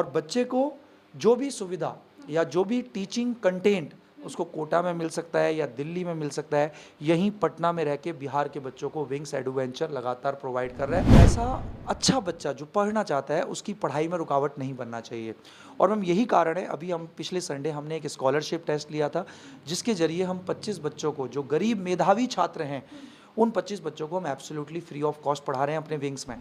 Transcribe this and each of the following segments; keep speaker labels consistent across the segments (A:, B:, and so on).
A: और बच्चे को जो भी सुविधा या जो भी टीचिंग कंटेंट उसको कोटा में मिल सकता है या दिल्ली में मिल सकता है, यहीं पटना में रह के बिहार के बच्चों को विंग्स एडवेंचर लगातार प्रोवाइड कर रहा है। ऐसा अच्छा बच्चा जो पढ़ना चाहता है उसकी पढ़ाई में रुकावट नहीं बनना चाहिए। और मैम यही कारण है, अभी हम पिछले संडे हमने एक स्कॉलरशिप टेस्ट लिया था जिसके ज़रिए हम 25 बच्चों को, जो गरीब मेधावी छात्र हैं, उन 25 बच्चों को हम एब्सोल्युटली फ्री ऑफ कॉस्ट पढ़ा रहे हैं अपने विंग्स में।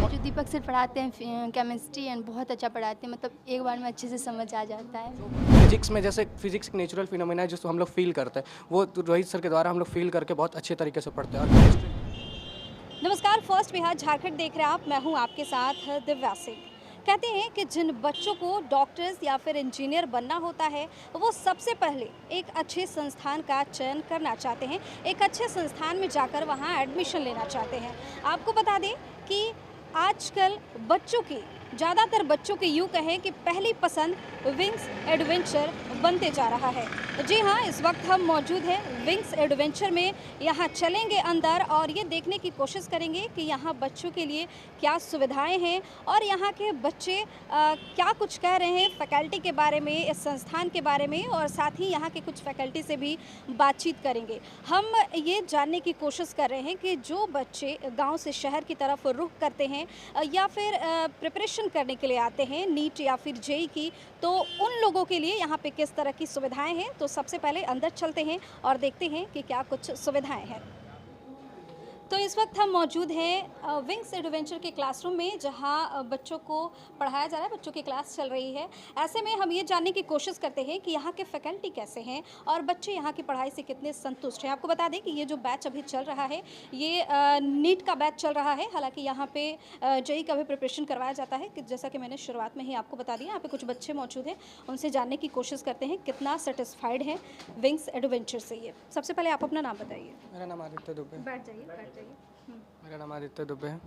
B: जो दीपक सर पढ़ाते हैं केमिस्ट्री एंड बहुत अच्छा पढ़ाते हैं, मतलब एक बार में अच्छे से समझ आ जाता है।
C: फिजिक्स में जैसे फिजिक्स एक नेचुरल फिनोमेना है जिसको हम लोग फील करते हैं, वो रोहित सर के द्वारा हम लोग फील करके बहुत अच्छे तरीके से पढ़ते हैं। और
D: नमस्कार, फर्स्ट बिहार झारखंड देख रहे हैं आप। मैं हूं आपके साथ दिव्या सिंह। कहते हैं कि जिन बच्चों को डॉक्टर्स या फिर इंजीनियर बनना होता है वो सबसे पहले एक अच्छे संस्थान का चयन करना चाहते हैं, एक अच्छे संस्थान में जाकर वहां एडमिशन लेना चाहते हैं। आपको बता दें कि आजकल बच्चों की, ज़्यादातर बच्चों की यूँ कहें कि पहली पसंद विंग्स एडवेंचर बनते जा रहा है। जी हाँ, इस वक्त हम मौजूद हैं विंग्स एडवेंचर में। यहाँ चलेंगे अंदर और ये देखने की कोशिश करेंगे कि यहाँ बच्चों के लिए क्या सुविधाएं हैं और यहाँ के बच्चे क्या कुछ कह रहे हैं फैकल्टी के बारे में, इस संस्थान के बारे में, और साथ ही यहाँ के कुछ फैकल्टी से भी बातचीत करेंगे। हम ये जानने की कोशिश कर रहे हैं कि जो बच्चे गाँव से शहर की तरफ रुख करते हैं या फिर प्रिपरेशन करने के लिए आते हैं नीट या फिर जेई की, तो उन लोगों के लिए यहाँ पे किस तरह की सुविधाएं हैं। तो सबसे पहले अंदर चलते हैं और देखते हैं कि क्या कुछ सुविधाएं हैं। तो इस वक्त हम मौजूद हैं विंग्स एडवेंचर के क्लासरूम में, जहां बच्चों को पढ़ाया जा रहा है, बच्चों की क्लास चल रही है। ऐसे में हम ये जानने की कोशिश करते हैं कि यहाँ के फैकल्टी कैसे हैं और बच्चे यहाँ की पढ़ाई से कितने संतुष्ट हैं। आपको बता दें कि ये जो बैच अभी चल रहा है ये नीट का बैच चल रहा है। हालांकि यहाँ पे जेई का भी प्रिपरेशन करवाया जाता है, कि जैसा कि मैंने शुरुआत में ही आपको बता दिया। यहाँ पे कुछ बच्चे मौजूद हैं, उनसे जानने की कोशिश करते हैं कितना सेटिस्फाइड है विंग्स एडवेंचर से। ये सबसे पहले आप अपना नाम बताइए।
C: मेरा नाम आदित्य दुबे है।
D: बैठ जाइए।
C: मेरा नाम आदित्य दुबे है।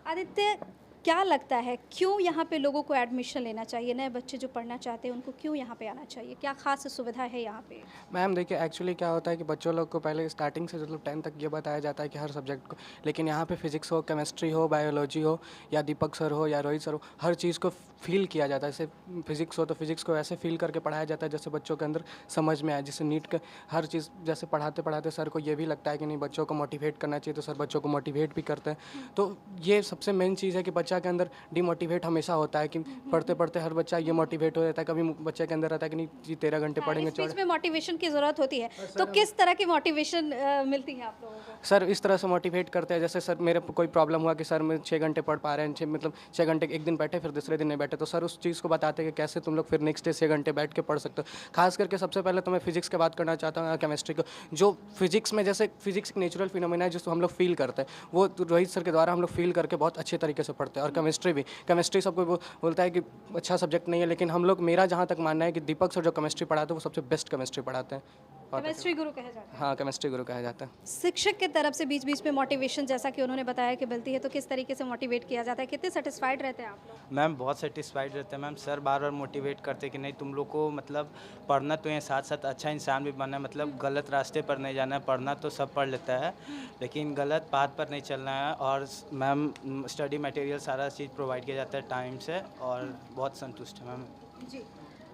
D: आदित्य, क्या लगता है क्यों यहाँ पे लोगों को एडमिशन लेना चाहिए? नए बच्चे जो पढ़ना चाहते हैं उनको क्यों यहाँ पे आना चाहिए? क्या खास सुविधा है यहाँ पे?
C: मैम देखिए, एक्चुअली क्या होता है कि बच्चों लोग को पहले स्टार्टिंग से मतलब 10 तक ये बताया जाता है कि हर सब्जेक्ट को, लेकिन यहाँ पे फिजिक्स हो, केमिस्ट्री हो, बायोलॉजी हो, या दीपक सर हो या रोहित सर हो, हर चीज़ को फील किया जाता है। जैसे फिजिक्स हो तो फिजिक्स को ऐसे फील करके पढ़ाया जाता है जैसे बच्चों के अंदर समझ में आए। जैसे नीट का हर चीज़ जैसे पढ़ाते पढ़ाते सर को ये भी लगता है कि नहीं, बच्चों को मोटिवेट करना चाहिए, तो सर बच्चों को मोटिवेट भी करते हैं। तो ये सबसे मेन चीज़ है कि बच्चा के अंदर डिमोटिवेट हमेशा होता है कि पढ़ते पढ़ते हर बच्चा ये मोटिवेट हो जाता है। कभी बच्चे के अंदर रहता है कि नहीं जी 13 घंटे पढ़ेंगे।
D: इस बीच में मोटिवेशन की ज़रूरत होती है, तो किस तरह की मोटिवेशन मिलती है आप लोगों को?
C: सर इस तरह से मोटिवेट करते हैं, जैसे सर मेरे कोई प्रॉब्लम हुआ कि सर मैं 6 घंटे पढ़ पा रहे हैं, मतलब 6 घंटे एक दिन बैठे फिर दूसरे दिन नहीं बैठे, तो सर उस चीज़ को बताते हैं कि कैसे तुम लोग फिर नेक्स्ट डे 6 घंटे बैठ के पढ़ सकते हो। खास करके सबसे पहले तो मैं फिजिक्स की बात करना चाहता हूँ, केमिस्ट्री को। जो फिजिक्स में जैसे फिजिक्स एक नेचुरल फिनोमेना है जिसको हम लोग फील करते हैं, वो रोहित सर के द्वारा हम लोग फील करके बहुत अच्छे तरीके से पढ़ते हैं। और केमिस्ट्री सबको बोलता है कि अच्छा सब्जेक्ट नहीं है, लेकिन हम लोग, मेरा जहाँ तक मानना है कि दीपक सर जो केमिस्ट्री पढ़ाते हैं वो सबसे बेस्ट केमिस्ट्री पढ़ाते हैं।
D: केमिस्ट्री गुरु कहा जाता है।
C: हाँ, केमिस्ट्री गुरु कहा जाता है।
D: शिक्षक की तरफ से बीच बीच में मोटिवेशन, जैसा कि उन्होंने बताया कि मिलती है, तो किस तरीके से मोटिवेट किया जाता है? कितने सेटिस्फाइड रहते हैं आप लोग?
E: मैम बहुत सेटिस्फाइड रहते हैं मैम। सर बार बार मोटिवेट करते हैं कि नहीं तुम लोग को मतलब पढ़ना तो है, साथ साथ अच्छा इंसान भी बनना है, मतलब गलत रास्ते पर नहीं जाना है। पढ़ना तो सब पढ़ लेता है लेकिन गलत बात पर नहीं चलना है। और मैम स्टडी मटेरियल सारा चीज़ प्रोवाइड किया जाता है टाइम से, और बहुत संतुष्ट है मैम।
D: जी,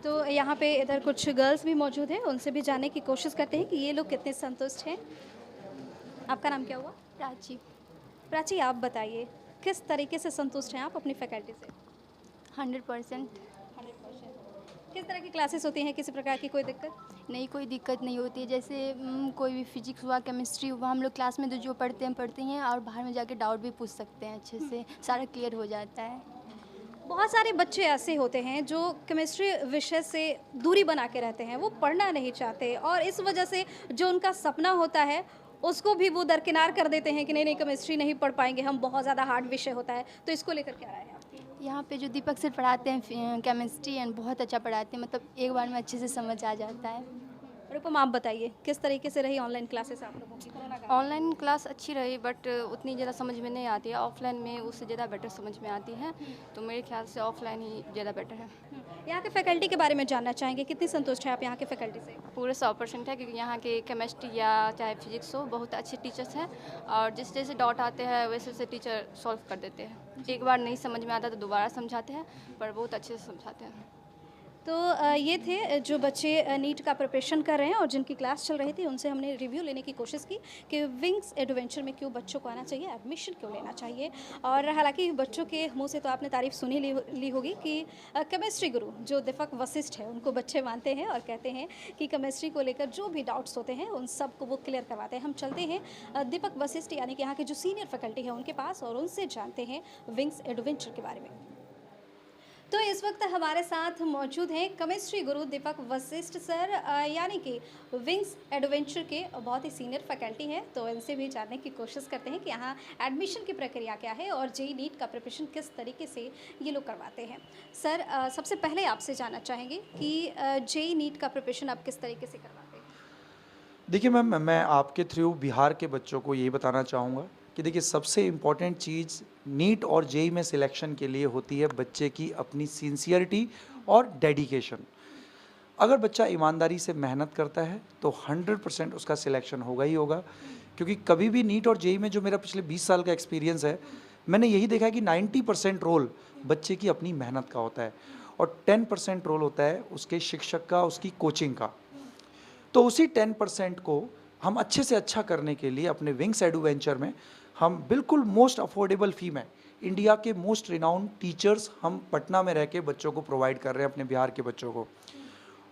D: तो यहाँ पे इधर कुछ गर्ल्स भी मौजूद हैं, उनसे भी जानने की कोशिश करते हैं कि ये लोग कितने संतुष्ट हैं। आपका नाम क्या हुआ?
B: प्राची।
D: प्राची, आप बताइए किस तरीके से संतुष्ट हैं आप अपनी फैकल्टी से?
B: 100%।
D: 100%। किस तरह की क्लासेस होती हैं? किसी प्रकार की कोई दिक्कत?
B: नहीं, कोई दिक्कत नहीं होती है। जैसे कोई भी फिजिक्स हुआ, केमिस्ट्री हुआ, हम लोग क्लास में तो जो पढ़ते हैं और बाहर में जाके डाउट भी पूछ सकते हैं, अच्छे से सारा क्लियर हो जाता है।
D: बहुत सारे बच्चे ऐसे होते हैं जो केमिस्ट्री विषय से दूरी बना के रहते हैं, वो पढ़ना नहीं चाहते, और इस वजह से जो उनका सपना होता है उसको भी वो दरकिनार कर देते हैं कि नहीं केमिस्ट्री नहीं पढ़ पाएंगे हम, बहुत ज़्यादा हार्ड विषय होता है। तो इसको लेकर क्या राय है आपकी?
B: यहाँ पे जो दीपक सर पढ़ाते हैं केमिस्ट्री एंड बहुत अच्छा पढ़ाते हैं, मतलब एक बार में अच्छे से समझ आ जाता है।
D: रूपम, आप बताइए किस तरीके से रही ऑनलाइन क्लासेस आप लोगों की कोरोना लगा?
B: ऑनलाइन क्लास अच्छी रही बट उतनी ज़्यादा समझ में नहीं आती है। ऑफलाइन में उससे ज़्यादा बेटर समझ में आती है, तो मेरे ख्याल से ऑफलाइन ही ज़्यादा बेटर है।
D: यहाँ के फैकल्टी के बारे में जानना चाहेंगे, कितनी संतुष्ट हैं आप यहाँ के फैकल्टी से?
B: पूरे 100% है, क्योंकि यहाँ के केमिस्ट्री या चाहे फिजिक्स हो बहुत अच्छे टीचर्स हैं, और जिस जैसे डाउट आते हैं वैसे वैसे टीचर सॉल्व कर देते हैं। एक बार नहीं समझ में आता तो दोबारा समझाते हैं, पर बहुत अच्छे से समझाते हैं।
D: तो ये थे जो बच्चे नीट का प्रिपरेशन कर रहे हैं और जिनकी क्लास चल रही थी, उनसे हमने रिव्यू लेने की कोशिश की कि विंग्स एडवेंचर में क्यों बच्चों को आना चाहिए, एडमिशन क्यों लेना चाहिए। और हालांकि बच्चों के मुंह से तो आपने तारीफ सुनी ली होगी कि केमिस्ट्री गुरु जो दीपक वशिष्ठ है उनको बच्चे मानते हैं और कहते हैं कि केमिस्ट्री को लेकर जो भी डाउट्स होते हैं उन सब को वो क्लियर करवाते हैं। हम चलते हैं दीपक वशिष्ठ यानी कि यहाँ के जो सीनियर फैकल्टी है उनके पास और उनसे जानते हैं विंग्स एडवेंचर के बारे में। तो इस वक्त हमारे साथ मौजूद हैं केमिस्ट्री गुरु दीपक वशिष्ठ सर, यानी कि विंग्स एडवेंचर के बहुत ही सीनियर फैकल्टी हैं। तो इनसे भी जानने की कोशिश करते हैं कि यहाँ एडमिशन की प्रक्रिया क्या है और जेईई नीट का प्रिपरेशन किस तरीके से ये लोग करवाते हैं। सर, सबसे पहले आपसे जानना चाहेंगे कि जेईई नीट का प्रिपरेशन आप किस तरीके से करवाते हैं?
A: देखिए मैम, मैं आपके थ्रू बिहार के बच्चों को यही बताना चाहूँगा कि देखिए सबसे इम्पॉर्टेंट चीज़ नीट और जेईई में सिलेक्शन के लिए होती है बच्चे की अपनी सिंसियरिटी और डेडिकेशन। अगर बच्चा ईमानदारी से मेहनत करता है तो 100% उसका सिलेक्शन होगा ही होगा, क्योंकि कभी भी नीट और जेईई में जो मेरा पिछले 20 साल का एक्सपीरियंस है, मैंने यही देखा है कि 90% रोल बच्चे की अपनी मेहनत का होता है और 10% रोल होता है उसके शिक्षक का, उसकी कोचिंग का। तो उसी 10% को हम अच्छे से अच्छा करने के लिए अपने विंग्स एडवेंचर में हम बिल्कुल मोस्ट अफोर्डेबल फ़ी में इंडिया के मोस्ट रिनाउंड टीचर्स हम पटना में रह के बच्चों को प्रोवाइड कर रहे हैं, अपने बिहार के बच्चों को।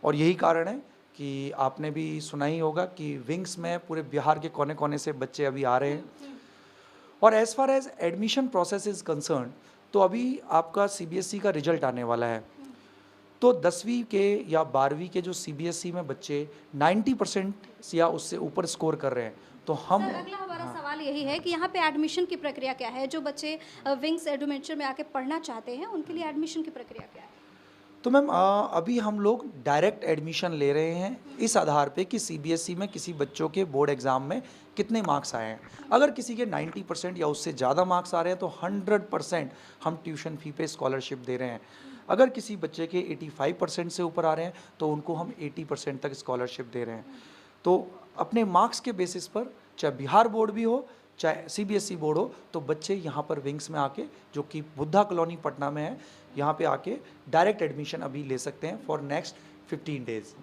A: और यही कारण है कि आपने भी सुना ही होगा कि विंग्स में पूरे बिहार के कोने कोने से बच्चे अभी आ रहे हैं। और as far as admission process is concerned, तो अभी आपका सीबीएसई का रिजल्ट आने वाला है। तो 10वीं के या 12वीं के जो सीबीएसई में बच्चे 90% या उससे ऊपर स्कोर कर रहे हैं, तो हम
D: सर, अगला हमारा सवाल यही है कि यहाँ पे एडमिशन की प्रक्रिया क्या है? जो बच्चे विंग्स एडवेंचर में आके पढ़ना चाहते हैं उनके लिए एडमिशन की प्रक्रिया क्या है?
A: तो मैम अभी हम लोग डायरेक्ट एडमिशन ले रहे हैं इस आधार पे कि सीबीएसई में किसी बच्चों के बोर्ड एग्ज़ाम में कितने मार्क्स आए हैं। अगर किसी के 90% या उससे ज़्यादा मार्क्स आ रहे हैं तो 100% हम ट्यूशन फ़ी पे स्कॉलरशिप दे रहे हैं। अगर किसी बच्चे के 85% से ऊपर आ रहे हैं तो उनको हम 80% तक स्कॉलरशिप दे रहे हैं। तो अपने मार्क्स के बेसिस पर, चाहे बिहार बोर्ड भी हो चाहे सीबीएसई बोर्ड हो, तो बच्चे यहाँ पर विंग्स में आके, जो कि बुद्धा कॉलोनी पटना में है, यहाँ पे आके डायरेक्ट एडमिशन अभी ले सकते हैं फॉर नेक्स्ट 15 डेज़।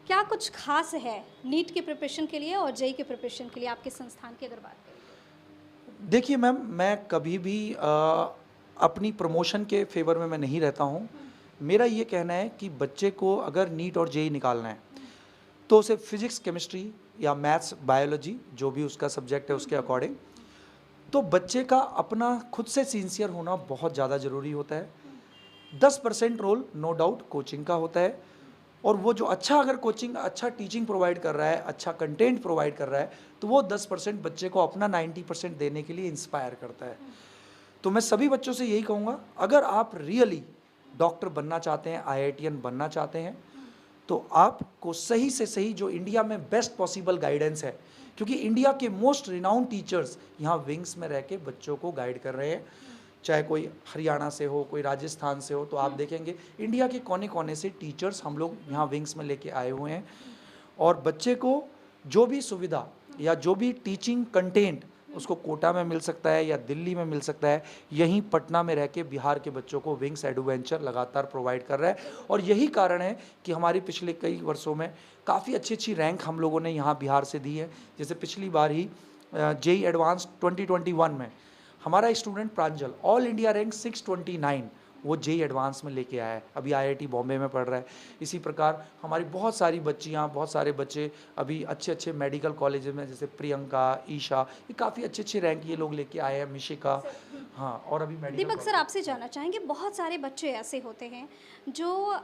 D: क्या कुछ खास है नीट के प्रिपरेशन के लिए और जेईई के प्रिपरेशन के लिए आपके संस्थान की अगर बात करें?
A: देखिए मैम, मैं कभी भी अपनी प्रमोशन के फेवर में मैं नहीं रहता हूँ। मेरा ये कहना है कि बच्चे को अगर नीट और जेईई निकालना है तो उसे फिजिक्स, केमिस्ट्री या मैथ्स, बायोलॉजी जो भी उसका सब्जेक्ट है उसके अकॉर्डिंग, तो बच्चे का अपना खुद से सिंसियर होना बहुत ज़्यादा ज़रूरी होता है। 10% रोल नो डाउट कोचिंग का होता है, और वो जो अगर कोचिंग अच्छा टीचिंग प्रोवाइड कर रहा है, अच्छा कंटेंट प्रोवाइड कर रहा है, तो वो 10% बच्चे को अपना 90% देने के लिए इंस्पायर करता है। तो मैं सभी बच्चों से यही कहूँगा, अगर आप रियली डॉक्टर बनना चाहते हैं, IITian बनना चाहते हैं, तो आपको सही से सही जो इंडिया में बेस्ट पॉसिबल गाइडेंस है, क्योंकि इंडिया के मोस्ट रिनाउंड टीचर्स यहाँ विंग्स में रह के बच्चों को गाइड कर रहे हैं। चाहे कोई हरियाणा से हो, कोई राजस्थान से हो, तो आप देखेंगे इंडिया के कोने कोने से टीचर्स हम लोग यहाँ विंग्स में लेके आए हुए हैं। और बच्चे को जो भी सुविधा या जो भी टीचिंग कंटेंट उसको कोटा में मिल सकता है या दिल्ली में मिल सकता है, यहीं पटना में रह के बिहार के बच्चों को विंग्स एडवेंचर लगातार प्रोवाइड कर रहा है। और यही कारण है कि हमारी पिछले कई वर्षों में काफ़ी अच्छी अच्छी रैंक हम लोगों ने यहाँ बिहार से दी है। जैसे पिछली बार ही जेईई एडवांस 2021 में हमारा स्टूडेंट प्रांजल ऑल इंडिया रैंक 629 वो जेईई एडवांस में लेके आया है, अभी IIT बॉम्बे में पढ़ रहा है। इसी प्रकार हमारी बहुत सारी बच्चियाँ, बहुत सारे बच्चे अभी अच्छे अच्छे मेडिकल कॉलेज में, जैसे प्रियंका, ईशा, ये काफ़ी अच्छे अच्छे रैंक ये लोग लेके आए हैं, मिशिका, हाँ। और अभी मेडिकल
D: दीपक सर, आपसे जानना चाहेंगे, बहुत सारे बच्चे ऐसे होते हैं जो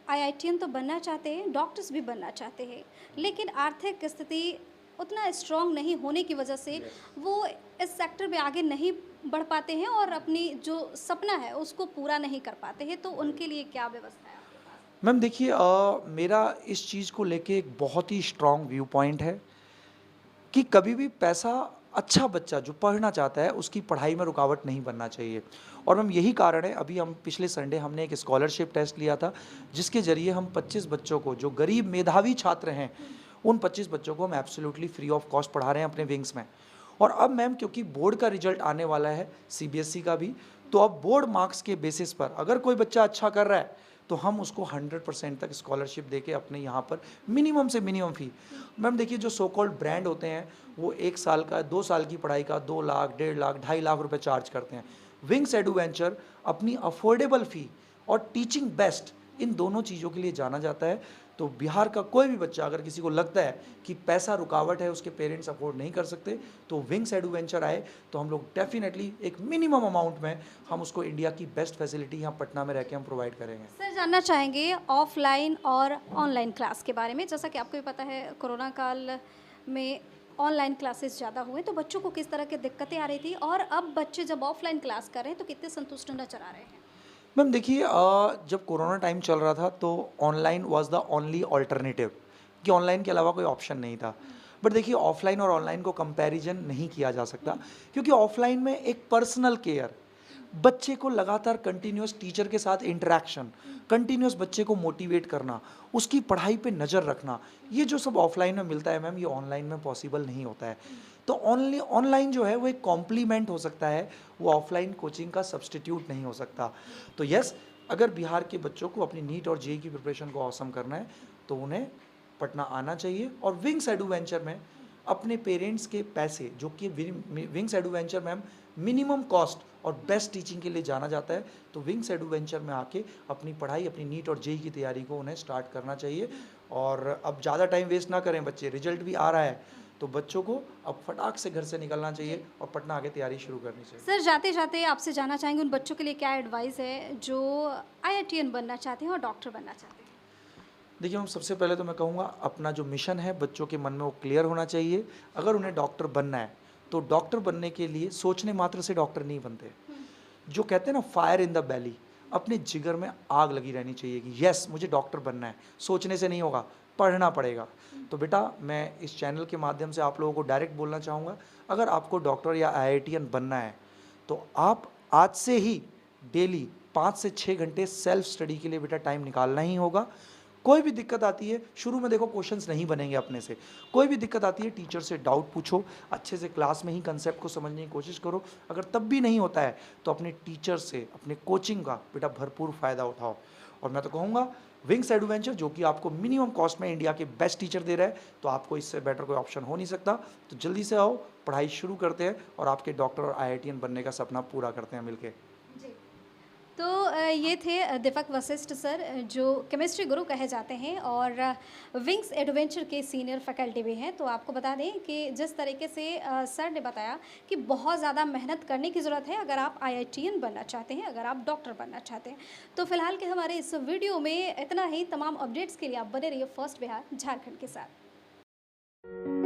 D: IITian तो बनना चाहते हैं, डॉक्टर्स भी बनना चाहते हैं, लेकिन आर्थिक स्थिति उतना स्ट्रॉन्ग नहीं होने की वजह से वो इस सेक्टर में आगे नहीं बढ़ पाते हैं और अपनी जो सपना है उसको पूरा नहीं कर पाते हैं। तो उनके लिए क्या व्यवस्था है आपके पास?
A: मैम देखिए, मेरा इस चीज़ को लेके एक बहुत ही स्ट्रॉन्ग व्यू पॉइंट है कि कभी भी पैसा, अच्छा बच्चा जो पढ़ना चाहता है उसकी पढ़ाई में रुकावट नहीं बनना चाहिए। और मैम यही कारण है, अभी हम पिछले संडे हमने एक स्कॉलरशिप टेस्ट लिया था जिसके ज़रिए हम 25 बच्चों को, जो गरीब मेधावी छात्र हैं, उन 25 बच्चों को हम एब्सोल्युटली फ्री ऑफ कॉस्ट पढ़ा रहे हैं अपने विंग्स में। और अब मैम क्योंकि बोर्ड का रिजल्ट आने वाला है सीबीएसई का भी, तो अब बोर्ड मार्क्स के बेसिस पर अगर कोई बच्चा अच्छा कर रहा है तो हम उसको 100% तक स्कॉलरशिप देके अपने यहाँ पर मिनिमम से मिनिमम फ़ी। मैम देखिए, जो सो कॉल्ड ब्रांड होते हैं वो 1 साल का, 2 साल की पढ़ाई का 2 लाख, 1.5 लाख, 2.5 लाख रुपए चार्ज करते हैं। विंग्स एडवेंचर अपनी अफोर्डेबल फ़ी और टीचिंग बेस्ट, इन दोनों चीज़ों के लिए जाना जाता है। तो बिहार का कोई भी बच्चा, अगर किसी को लगता है कि पैसा रुकावट है, उसके पेरेंट्स अफोर्ड नहीं कर सकते, तो विंग्स एडवेंचर आए तो हम लोग डेफिनेटली एक मिनिमम अमाउंट में हम उसको इंडिया की बेस्ट फैसिलिटी यहाँ पटना में रह के हम प्रोवाइड करेंगे।
D: सर, जानना चाहेंगे ऑफलाइन और ऑनलाइन क्लास के बारे में। जैसा कि आपको भी पता है, कोरोना काल में ऑनलाइन क्लासेस ज़्यादा हुए, तो बच्चों को किस तरह की दिक्कतें आ रही थी, और अब बच्चे जब ऑफलाइन क्लास कर रहे हैं तो कितने संतुष्ट नजर आ रहे हैं?
A: मैम देखिए, जब कोरोना टाइम चल रहा था तो online was the only alternative, कि ऑनलाइन के अलावा कोई ऑप्शन नहीं था। बट देखिए, ऑफलाइन और ऑनलाइन को कंपैरिजन नहीं किया जा सकता, क्योंकि ऑफलाइन में एक पर्सनल केयर, बच्चे को लगातार कंटिन्यूस टीचर के साथ इंटरेक्शन, कंटिन्यूस बच्चे को मोटिवेट करना, उसकी पढ़ाई पे नज़र रखना, ये जो सब ऑफलाइन में मिलता है मैम, ये ऑनलाइन में पॉसिबल नहीं होता है। तो ऑनलाइन जो है वो एक कॉम्प्लीमेंट हो सकता है, वो ऑफलाइन कोचिंग का सब्सटीट्यूट नहीं हो सकता। तो यस, अगर बिहार के बच्चों को अपनी नीट और जेई की प्रिपरेशन को ऑसम करना है तो उन्हें पटना आना चाहिए। और विंग्स एडवेंचर में अपने पेरेंट्स के पैसे, जो कि wings adventure ma'am minimum cost और बेस्ट टीचिंग के लिए जाना जाता है, तो विंग्स एडवेंचर में आके अपनी पढ़ाई, अपनी नीट और जेई की तैयारी को उन्हें स्टार्ट करना चाहिए। और अब ज़्यादा टाइम वेस्ट ना करें बच्चे, रिजल्ट भी आ रहा है, तो बच्चों को अब फटाक से घर से निकलना चाहिए और पटना आगे तैयारी शुरू करनी चाहिए।
D: सर, जाते जाते आपसे जानना चाहेंगे उन बच्चों के लिए क्या एडवाइस है जो आईआईटीएन बनना चाहते हैं और डॉक्टर बनना चाहते हैं?
A: देखिए हम, सबसे पहले तो मैं कहूँगा अपना जो मिशन है बच्चों के मन में वो क्लियर होना चाहिए। अगर उन्हें डॉक्टर बनना है तो डॉक्टर बनने के लिए सोचने मात्र से डॉक्टर नहीं बनते। जो कहते हैं ना, फायर इन द बैली, अपने जिगर में आग लगी रहनी चाहिए कि यस मुझे डॉक्टर बनना है। सोचने से नहीं होगा, पढ़ना पड़ेगा। तो बेटा, मैं इस चैनल के माध्यम से आप लोगों को डायरेक्ट बोलना चाहूँगा, अगर आपको डॉक्टर या आईआईटीएन बनना है तो आप आज से ही डेली 5 से 6 घंटे सेल्फ स्टडी के लिए बेटा टाइम निकालना ही होगा। कोई भी दिक्कत आती है, शुरू में देखो क्वेश्चंस नहीं बनेंगे अपने से, कोई भी दिक्कत आती है टीचर से डाउट पूछो, अच्छे से क्लास में ही कंसेप्ट को समझने की कोशिश करो। अगर तब भी नहीं होता है तो अपने टीचर से, अपने कोचिंग का बेटा भरपूर फ़ायदा उठाओ। और मैं तो कहूँगा विंग्स एडवेंचर, जो कि आपको मिनिमम कॉस्ट में इंडिया के बेस्ट टीचर दे रहा है, तो आपको इससे बेटर कोई ऑप्शन हो नहीं सकता। तो जल्दी से आओ, पढ़ाई शुरू करते हैं और आपके डॉक्टर और आईआईटीएन बनने का सपना पूरा करते हैं मिलके।
D: जी। तो ये थे दीपक वशिष्ठ सर, जो केमिस्ट्री गुरु कहे जाते हैं और विंग्स एडवेंचर के सीनियर फैकल्टी भी हैं। तो आपको बता दें कि जिस तरीके से सर ने बताया कि बहुत ज़्यादा मेहनत करने की ज़रूरत है अगर आप आईआईटीएन बनना चाहते हैं, अगर आप डॉक्टर बनना चाहते हैं। तो फिलहाल के हमारे इस वीडियो में इतना ही। तमाम अपडेट्स के लिए आप बने रहिए फर्स्ट बिहार झारखंड के साथ।